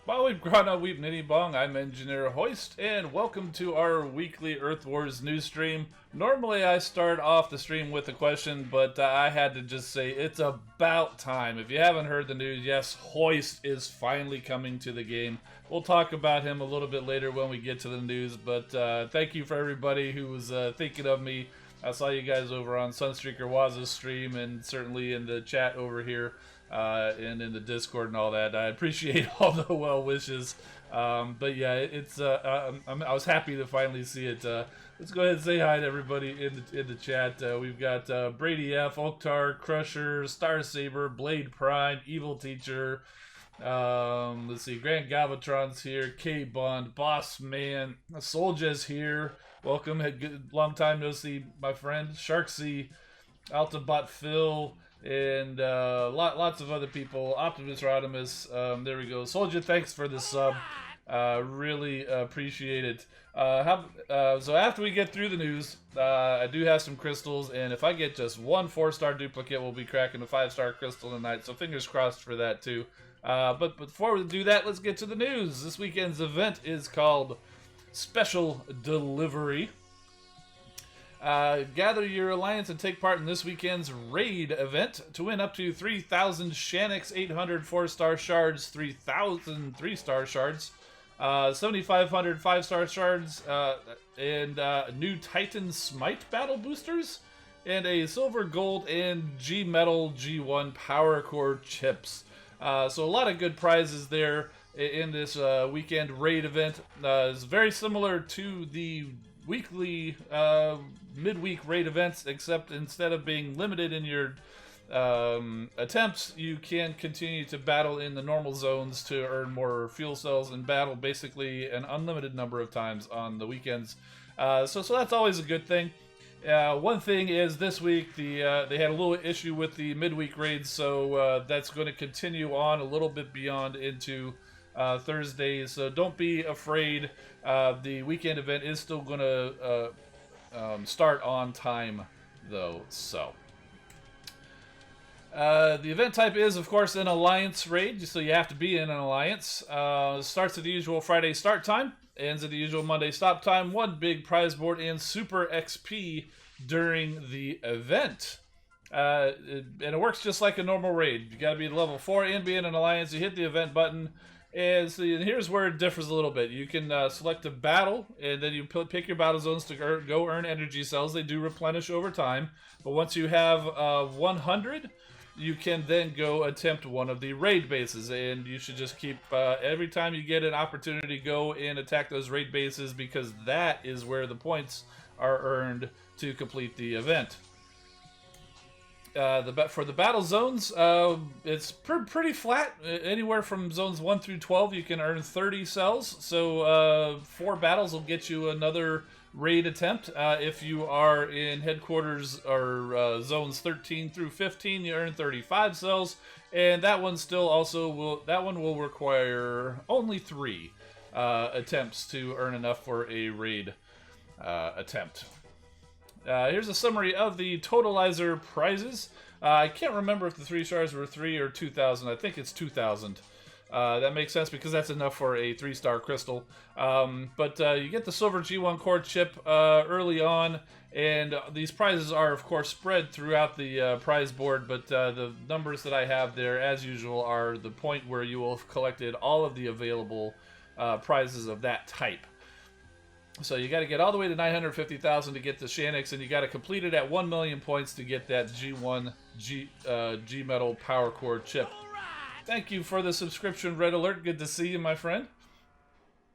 While we've gone on Weep Nitty Bong, I'm Engineer Hoist, and welcome to our weekly Earth Wars news stream. Normally I start off the stream with a question, but I had to just say it's about time. If you haven't heard the news, yes, Hoist is finally coming to the game. We'll talk about him a little bit later when we get to the news, but thank you for everybody who was thinking of me. I saw you guys over on Sunstreaker Waza's stream and certainly in the chat over here and in the Discord and all that. I appreciate all the well wishes. But yeah, I was happy to finally see it. Let's go ahead and say hi to everybody in the chat. We've got Brady F, Oktar, Crusher, Star Saber, Blade Prime, Evil Teacher. Let's see, Grant Gavatron's here, K Bond, Boss Man, Soldier's here. Welcome, long time no see, my friend. Sharksy, Altabot Phil, and lots of other people. Optimus Rodimus, there we go. Soldier, thanks for the sub. Really appreciate it. So after we get through the news, I do have some crystals, and if I get just one 4-star duplicate, we'll be cracking a 5-star crystal tonight. So fingers crossed for that too. But before we do that, let's get to the news. This weekend's event is called Special Delivery. Gather your alliance and take part in this weekend's raid event to win up to 3,000 Shanix 800 4-star shards, 3,000 3-star shards, 7,500 5-star shards, and new Titan Smite battle boosters, and a silver, gold, and G-Metal G1 power core chips. So a lot of good prizes there in this weekend raid event. It's very similar to the weekly midweek raid events, except instead of being limited in your attempts, you can continue to battle in the normal zones to earn more fuel cells and battle basically an unlimited number of times on the weekends. So that's always a good thing. One thing is this week they had a little issue with the midweek raids, so that's going to continue on a little bit beyond into Thursdays. So don't be afraid. The weekend event is still going to start on time, though. So the event type is, of course, an alliance raid, so you have to be in an alliance. Starts at the usual Friday start time. Ends at the usual Monday stop time, one big prize board, and super XP during the event. And it works just like a normal raid. You gotta be level 4 and be in an alliance. You hit the event button, and here's where it differs a little bit. You can select a battle, and then you pick your battle zones to go earn energy cells. They do replenish over time, but once you have 100, you can then go attempt one of the raid bases, and you should just keep every time you get an opportunity, go and attack those raid bases, because that is where the points are earned to complete the event. For the battle zones, it's pretty flat. Anywhere from zones 1 through 12, you can earn 30 cells. So 4 battles will get you another raid attempt. If you are in headquarters or zones 13 through 15, you earn 35 cells, and that one will require only 3 attempts to earn enough for a raid attempt. Here's a summary of the totalizer prizes. I can't remember if the 3 stars were 3 or 2,000. I think it's 2,000. That makes sense because that's enough for a 3-star crystal. But you get the silver G1 core chip early on, and these prizes are, of course, spread throughout the prize board, but the numbers that I have there, as usual, are the point where you will have collected all of the available prizes of that type. So you got to get all the way to 950,000 to get the Shanix, and you got to complete it at 1 million points to get that G1 G-Metal Power Core chip. Thank you for the subscription, Red Alert. Good to see you, my friend.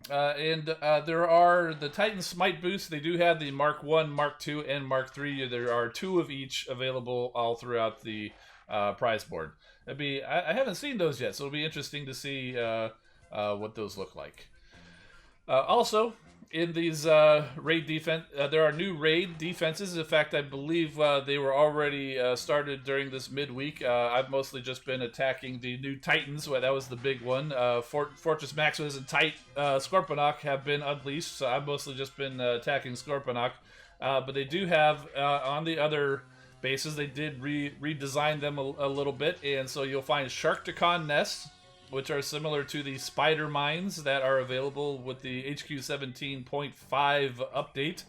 And there are the Titan Smite boosts. They do have the Mark 1, Mark 2, and Mark 3. There are 2 of each available all throughout the prize board. I haven't seen those yet, so it'll be interesting to see what those look like. Also, in these raid defense, there are new raid defenses. In fact, I believe they were already started during this midweek. I've mostly just been attacking the new Titans. Well, that was the big one. Fortress Maximus and Scorponok have been unleashed, so I've mostly just been attacking Scorponok. But they do have on the other bases, they did redesign them a little bit, and so you'll find Sharkticon nests. which are similar to the spider mines that are available with the HQ 17.5 update.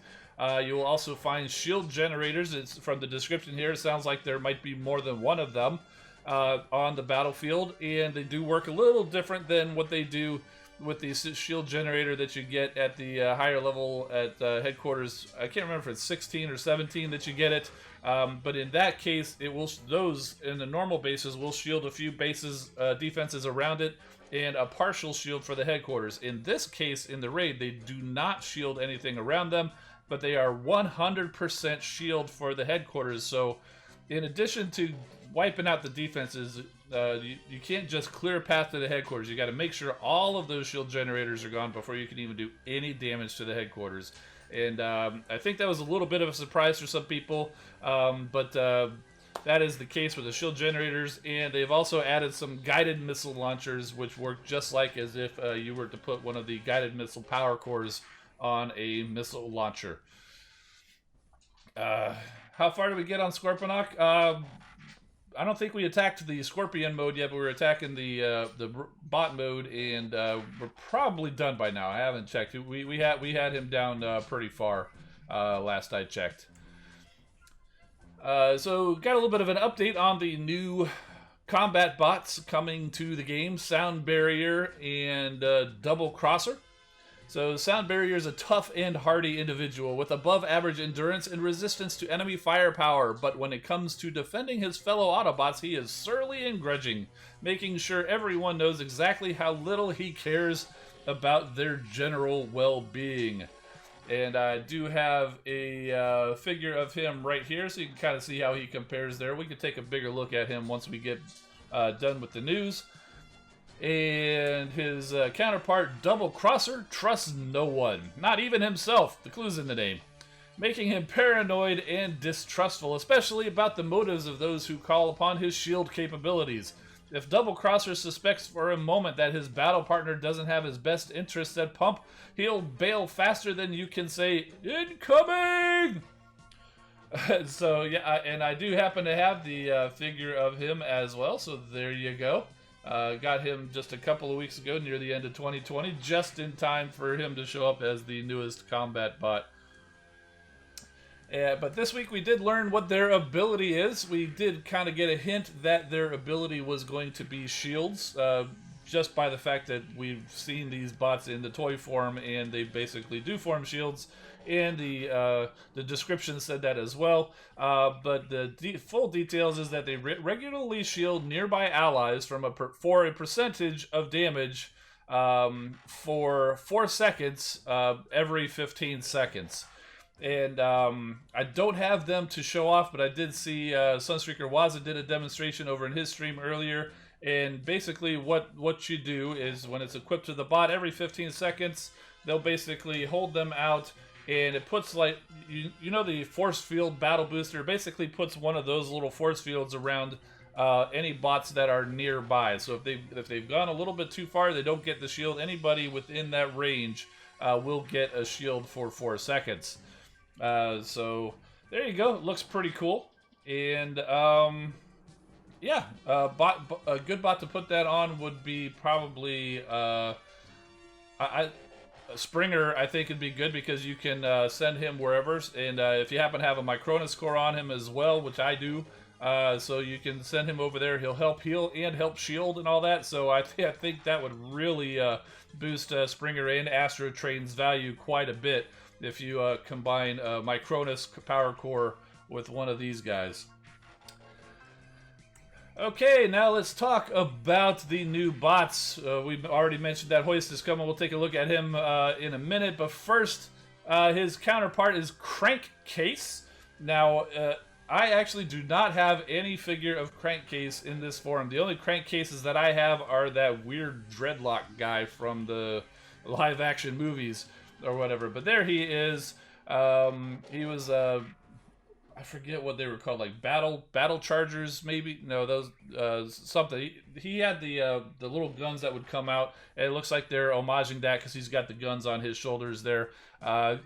You will also find shield generators. It's from the description here. It sounds like there might be more than one of them on the battlefield, and they do work a little different than what they do with the shield generator that you get at the higher level at headquarters. I can't remember if it's 16 or 17 that you get it, but in that case, it will those in the normal bases will shield a few bases defenses around it and a partial shield for the headquarters. In this case, in the raid, they do not shield anything around them, but they are 100% shield for the headquarters. So in addition to wiping out the defenses, you can't just clear a path to the headquarters. You got to make sure all of those shield generators are gone before you can even do any damage to the headquarters. And I think that was a little bit of a surprise for some people, but that is the case with the shield generators. And they've also added some guided missile launchers, which work just like as if you were to put one of the guided missile power cores on a missile launcher. How far did we get on Scorponok? I don't think we attacked the Scorpion mode yet, but we were attacking the bot mode, and we're probably done by now. I haven't checked. We had him down pretty far last I checked. So got a little bit of an update on the new combat bots coming to the game: Sound Barrier and Double Crosser. So Sound Barrier is a tough and hardy individual with above average endurance and resistance to enemy firepower, but when it comes to defending his fellow Autobots, he is surly and grudging, making sure everyone knows exactly how little he cares about their general well-being. And I do have a figure of him right here, so you can kind of see how he compares there. We could take a bigger look at him once we get done with the news. And his counterpart, Double Crosser, trusts no one, not even himself. The clue's in the name, making him paranoid and distrustful, especially about the motives of those who call upon his shield capabilities. If Double Crosser suspects for a moment that his battle partner doesn't have his best interests at pump, he'll bail faster than you can say, "Incoming!" So yeah, and I do happen to have the figure of him as well, so there you go. Got him just a couple of weeks ago, near the end of 2020, just in time for him to show up as the newest combat bot. But this week we did learn what their ability is. We did kind of get a hint that their ability was going to be shields, just by the fact that we've seen these bots in the toy form, and they basically do form shields. And the description said that as well. But the full details is that they regularly shield nearby allies for a percentage of damage for 4 seconds every 15 seconds. And I don't have them to show off, but I did see Sunstreaker Waza did a demonstration over in his stream earlier. And basically what you do is when it's equipped to the bot, every 15 seconds, they'll basically hold them out. And it puts, like, you know, the force field battle booster basically puts one of those little force fields around any bots that are nearby. So if they've gone a little bit too far, they don't get the shield. Anybody within that range will get a shield for 4 seconds. So there you go. It looks pretty cool. And yeah, a good bot to put that on would be probably Springer. I think would be good because you can send him wherever, and if you happen to have a Micronus core on him as well, which I do, so you can send him over there. He'll help heal and help shield and all that. So I think that would really boost Springer and Astro Train's value quite a bit if you combine Micronus power core with one of these guys. Okay, now let's talk about the new bots. We've already mentioned that Hoist is coming. We'll take a look at him in a minute. But first, his counterpart is Crankcase. Now, I actually do not have any figure of Crankcase in this form. The only Crankcases that I have are that weird dreadlock guy from the live-action movies or whatever. But there he is. He was... I forget what they were called, like battle chargers, maybe. No, those something. He had the little guns that would come out, and it looks like they're homaging that because he's got the guns on his shoulders there.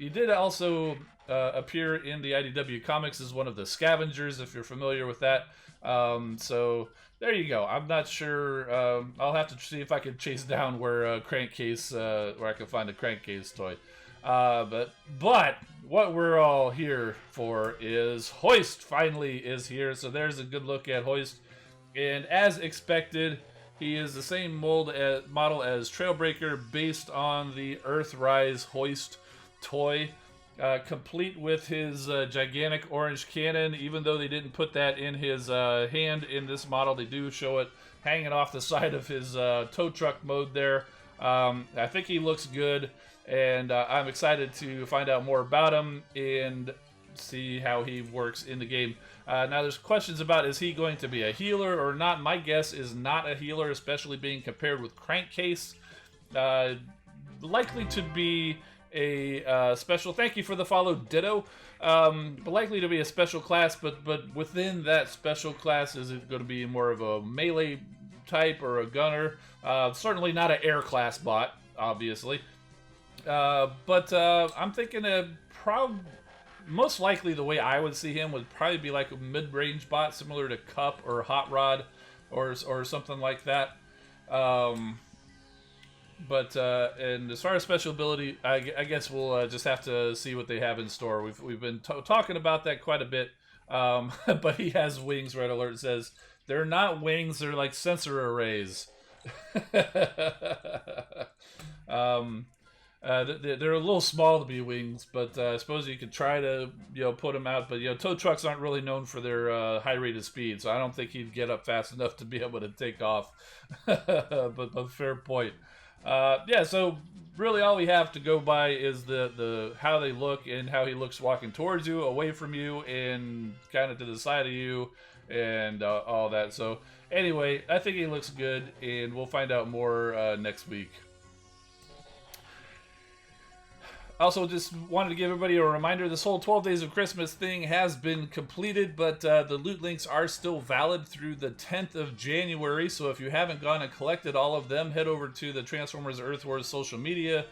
He did also appear in the IDW comics as one of the scavengers, if you're familiar with that. So there you go. I'm not sure. I'll have to see if I can chase down where crankcase, where I can find a crankcase toy. But what we're all here for is Hoist finally is here. So there's a good look at Hoist, and as expected, he is the same model as Trailbreaker, based on the Earthrise Hoist toy. Complete with his gigantic orange cannon. Even though they didn't put that in his hand in this model, they do show it hanging off the side of his tow truck mode there. I think he looks good, and I'm excited to find out more about him and see how he works in the game. Now there's questions about, is he going to be a healer or not? My guess is not a healer, especially being compared with Crankcase. Likely to be a special. Thank you for the follow, Ditto. Likely to be a special class, but within that special class, is it going to be more of a melee type or a gunner? Certainly not an air class bot, obviously. But I'm thinking most likely the way I would see him would probably be like a mid-range bot, similar to Cup or Hot Rod or something like that. And as far as special ability, I guess we'll just have to see what they have in store. We've been talking about that quite a bit. But he has wings. Red Alert says they're not wings; they're like sensor arrays. They're a little small to be wings, but I suppose you could try to put them out. But tow trucks aren't really known for their high rate of speed, so I don't think he'd get up fast enough to be able to take off. but fair point. So really all we have to go by is the how they look and how he looks walking towards you, away from you, and kind of to the side of you, and all that. So anyway, I think he looks good, and we'll find out more next week. Also, just wanted to give everybody a reminder, this whole 12 Days of Christmas thing has been completed, but the loot links are still valid through the 10th of January, so if you haven't gone and collected all of them, head over to the Transformers Earth Wars social media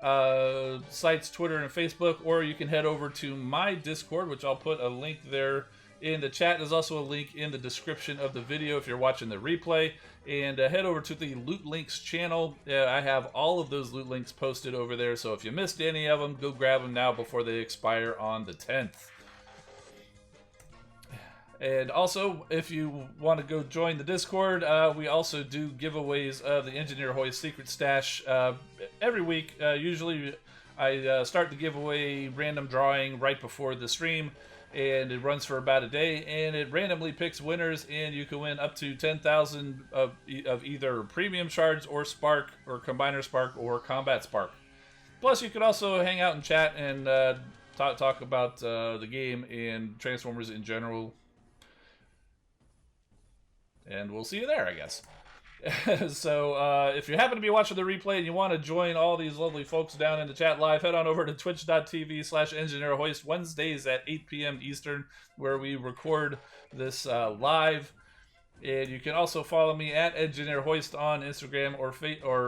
sites, Twitter and Facebook, or you can head over to my Discord, which I'll put a link there in the chat. There's also a link in the description of the video if you're watching the replay. And head over to the Loot Links channel. I have all of those loot links posted over there, so if you missed any of them, go grab them now before they expire on the 10th. And also, if you want to go join the Discord, we also do giveaways of the Engineer Hoist Secret Stash every week. Usually I start the giveaway random drawing right before the stream, and it runs for about a day, and it randomly picks winners, and you can win up to 10,000 of either Premium Shards or Spark, or Combiner Spark, or Combat Spark. Plus, you can also hang out and chat and talk about the game and Transformers in general. And we'll see you there, I guess. So if you happen to be watching the replay and you want to join all these lovely folks down in the chat live, head on over to twitch.tv/EngineerHoist Wednesdays at 8 p.m. Eastern, where we record this live. And you can also follow me at EngineerHoist on Instagram or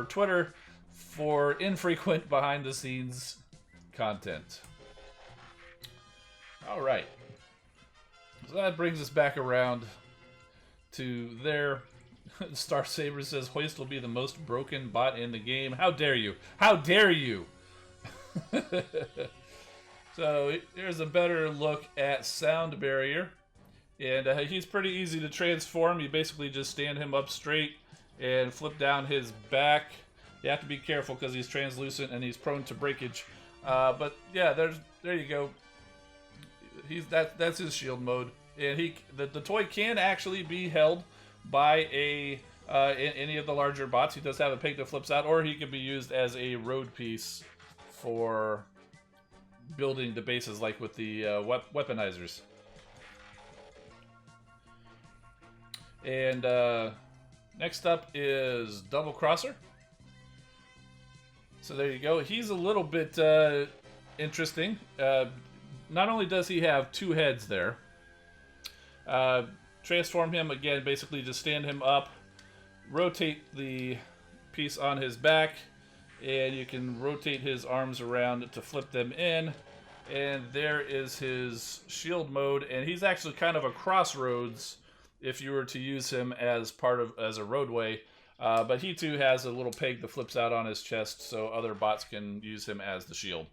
Twitter for infrequent behind-the-scenes content. All right. So that brings us back around to there. Star Saber says Hoist will be the most broken bot in the game. How dare you? How dare you? So here's a better look at Sound Barrier. And he's pretty easy to transform. You basically just stand him up straight and flip down his back. You have to be careful because he's translucent and he's prone to breakage. But yeah, there you go. That's his shield mode. And the toy can actually be held by any of the larger bots. He does have a peg that flips out, or he can be used as a road piece for building the bases, like with the weaponizers. And next up is Double Crosser. So there you go. He's a little bit interesting. Not only does he have two heads there, transform him again, basically just stand him up, rotate the piece on his back, and you can rotate his arms around to flip them in, and there is his shield mode. And he's actually kind of a crossroads if you were to use him as as a roadway. But he too has a little peg that flips out on his chest, so other bots can use him as the shield.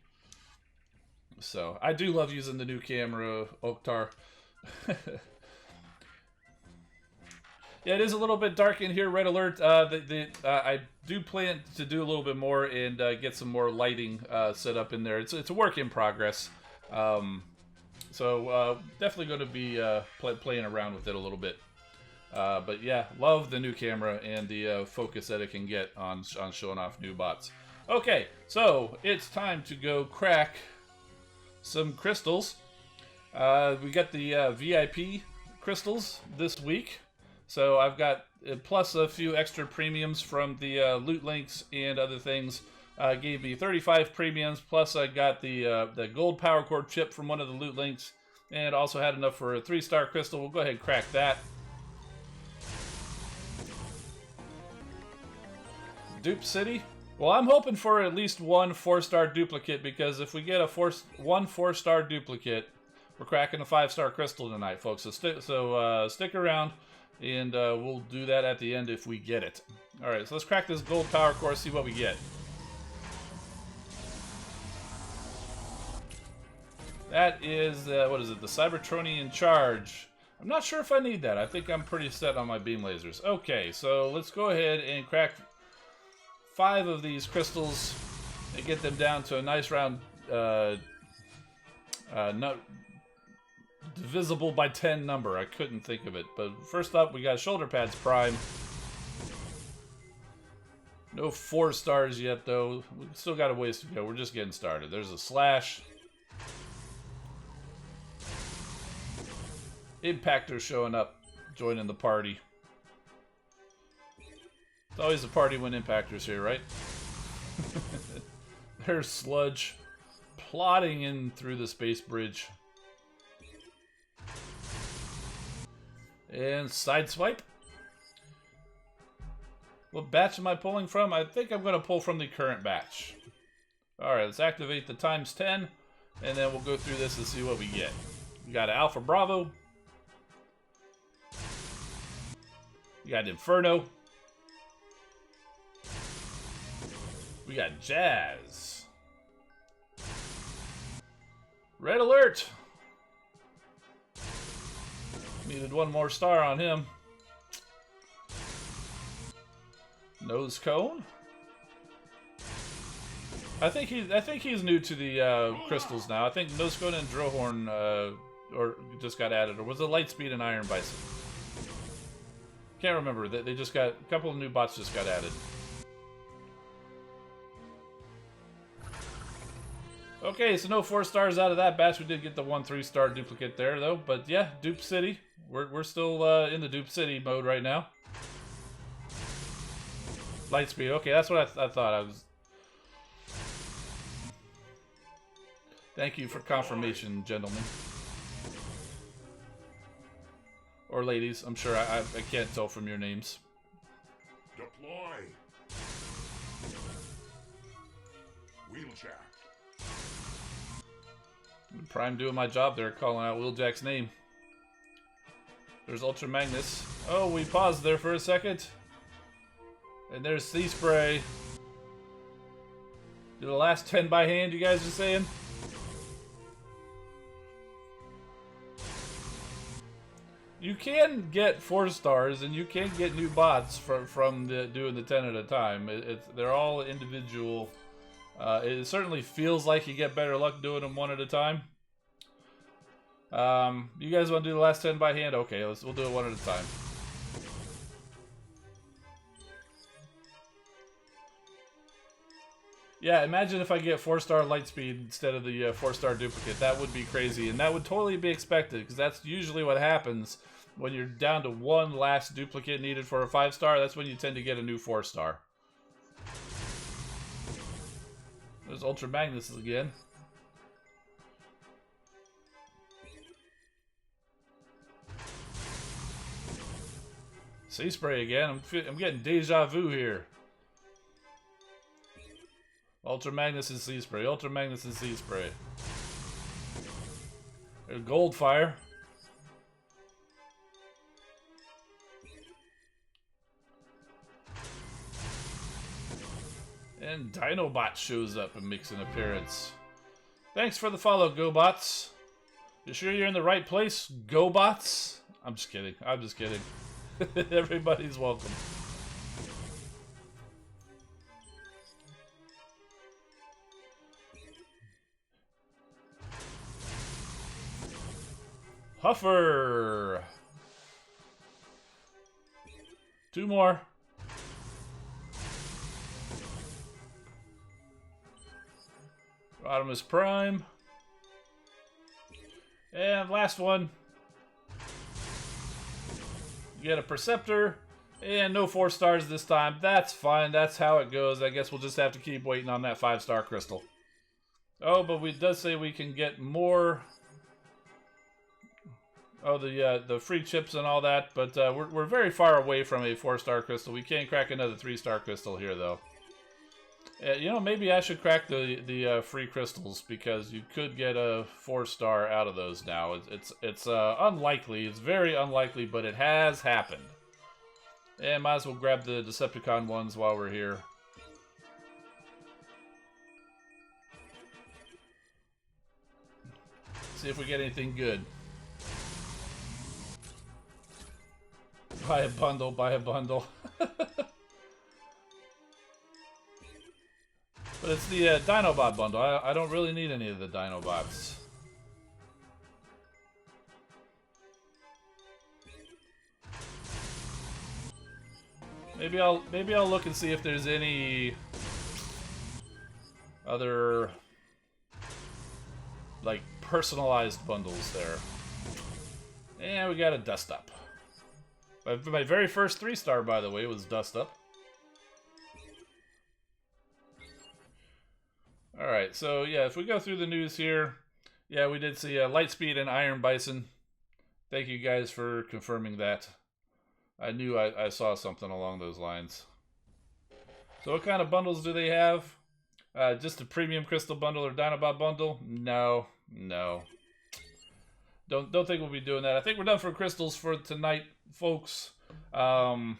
So I do love using the new camera, Oktar. Yeah, it is a little bit dark in here. Red alert. I do plan to do a little bit more and get some more lighting set up in there. It's a work in progress. So definitely going to be playing around with it a little bit. But yeah, love the new camera and the focus that it can get on showing off new bots. Okay, so it's time to go crack some crystals. We got the VIP crystals this week. So I've got, plus a few extra premiums from the loot links and other things. Gave me 35 premiums, plus I got the gold power core chip from one of the loot links, and also had enough for a 3-star crystal. We'll go ahead and crack that. Dupe City? Well, I'm hoping for at least one 4-star duplicate, because if we get one 4-star duplicate, we're cracking a 5-star crystal tonight, folks. So stick around. And we'll do that at the end if we get it. Alright, so let's crack this gold power core, see what we get. That is, what is it, the Cybertronian Charge. I'm not sure if I need that. I think I'm pretty set on my beam lasers. Okay, so let's go ahead and crack 5 of these crystals and get them down to a nice round, divisible by 10 number. I couldn't think of it. But first up, we got Shoulder Pads Prime. No 4 stars yet, though. We still got a ways to go. We're just getting started. There's a Slash. Impactor showing up, joining the party. It's always a party when Impactor's here, right? There's Sludge plodding in through the space bridge. And Sideswipe. What batch am I pulling from? I think I'm going to pull from the current batch. Alright, let's activate the ×10, and then we'll go through this and see what we get. We got an Alpha Bravo. We got Inferno. We got Jazz. Red Alert! Needed one more star on him. Nose Cone. I think he's new to the crystals now. I think Nose Cone and Drillhorn or just got added, or was it Lightspeed and Iron Bison? Can't remember. They just got a couple of new bots just got added. Okay, so no 4 stars out of that batch. We did get the 1 3-star duplicate there, though. But yeah, Dupe City. We're still in the Dupe City mode right now. Lightspeed. Okay, that's what I thought. I was. Thank you for confirmation, gentlemen. Or ladies. I'm sure I can't tell from your names. Deploy. Wheeljack. Prime doing my job there, calling out Wheeljack's name. There's Ultra Magnus. Oh, we paused there for a second. And there's Sea Spray. Do the last 10 by hand, you guys are saying? You can get 4 stars, and you can get new bots from doing the 10 at a time. They're all individual. It certainly feels like you get better luck doing them 1 at a time. You guys want to do the last 10 by hand? Okay, we'll do it 1 at a time. Yeah, imagine if I get 4-star Lightspeed instead of the 4-star duplicate. That would be crazy, and that would totally be expected, because that's usually what happens when you're down to 1 last duplicate needed for a 5-star. That's when you tend to get a new 4-star. There's Ultra Magnus again. Sea Spray again. I'm getting deja vu here. Ultra Magnus and Sea Spray. Ultra Magnus and Sea Spray. There's Gold Fire. And Dinobot shows up and makes an appearance. Thanks for the follow, GoBots. You sure you're in the right place, GoBots? I'm just kidding. I'm just kidding. Everybody's welcome. Huffer. 2 more. Rodimus Prime. And last one. You get a Perceptor. And no 4 stars this time. That's fine. That's how it goes. I guess we'll just have to keep waiting on that 5-star crystal. Oh, but it does say we can get more. Oh, the free chips and all that. But we're very far away from a 4-star crystal. We can't crack another 3-star crystal here, though. You know, maybe I should crack the free crystals, because you could get a 4-star out of those now. It's unlikely. It's very unlikely, but it has happened. And might as well grab the Decepticon ones while we're here. See if we get anything good. Buy a bundle, buy a bundle. But it's the Dinobot bundle. I don't really need any of the Dinobots. Maybe I'll look and see if there's any other like personalized bundles there. And we got a Dust Up. My very first 3-star, by the way, was Dust Up. Alright, so yeah, if we go through the news here, yeah, we did see Lightspeed and Iron Bison. Thank you guys for confirming that. I knew I saw something along those lines. So what kind of bundles do they have? Just a Premium Crystal Bundle or Dinobot Bundle? No. Don't think we'll be doing that. I think we're done for crystals for tonight, folks. So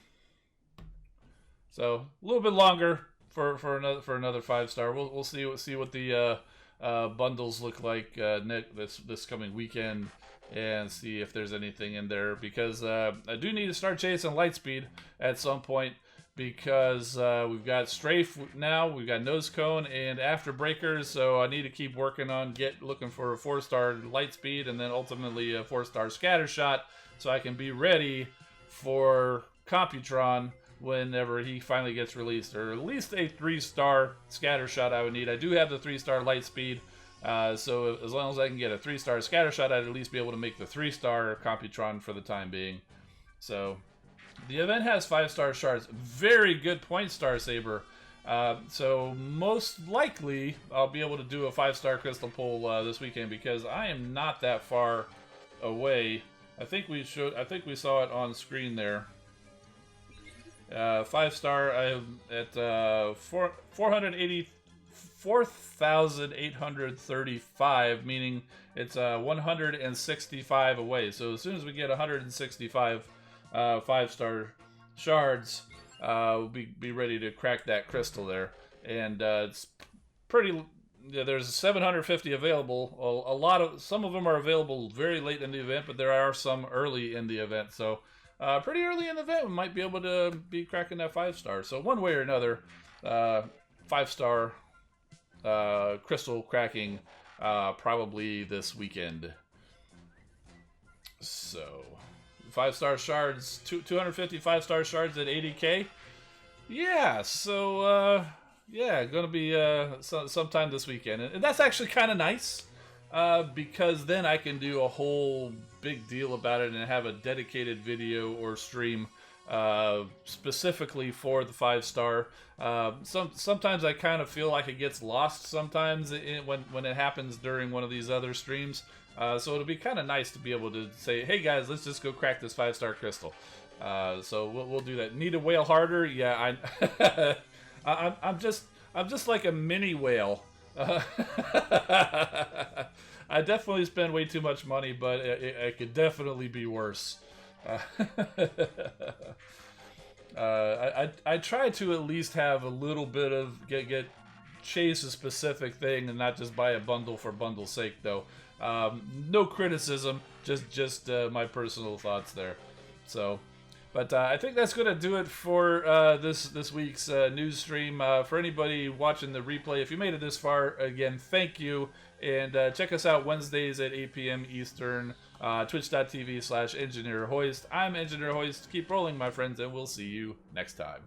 a little bit longer for another 5-star. We'll see what the bundles look like this coming weekend, and see if there's anything in there, because I do need to start chasing Lightspeed at some point, because we've got Strafe now, we've got Nose Cone and Afterbreakers, so I need to keep working on looking for a 4-star Lightspeed, and then ultimately a 4-star Scattershot, so I can be ready for Computron whenever he finally gets released, or at least a 3-star Scattershot I would need. I do have the 3-star Lightspeed, so as long as I can get a 3-star Scattershot, I'd at least be able to make the 3-star Computron for the time being. So the event has 5-star shards. Very good point, Star Saber. So most likely I'll be able to do a 5-star crystal pull this weekend, because I am not that far away. I think we saw it on screen there. 5-star, I'm at 484,835, meaning it's 165 away. So as soon as we get 165 5-star shards, we'll be ready to crack that crystal there. And it's pretty. Yeah, there's 750 available. Some of them are available very late in the event, but there are some early in the event. So pretty early in the event, we might be able to be cracking that 5-star. So one way or another, 5-star crystal cracking probably this weekend. So 5-star shards, 250 5-star shards at 80k. Yeah, so yeah, gonna be sometime this weekend, and that's actually kind of nice, because then I can do a whole big deal about it and have a dedicated video or stream specifically for the 5-star. Sometimes I kind of feel like it gets lost sometimes when it happens during one of these other streams. So it'll be kind of nice to be able to say, hey guys, let's just go crack this 5-star crystal. So we'll do that. Need to whale harder? Yeah, I'm just like a mini whale. I definitely spend way too much money, but it could definitely be worse. I try to at least have a little bit of get chase a specific thing and not just buy a bundle for bundle's sake, though. No criticism, just my personal thoughts there. So, but I think that's gonna do it for this week's news stream. For anybody watching the replay, if you made it this far, again, thank you, and check us out Wednesdays at 8 p.m. Eastern. Twitch.tv/EngineerHoist. I'm Engineer Hoist. Keep rolling, my friends, and we'll see you next time.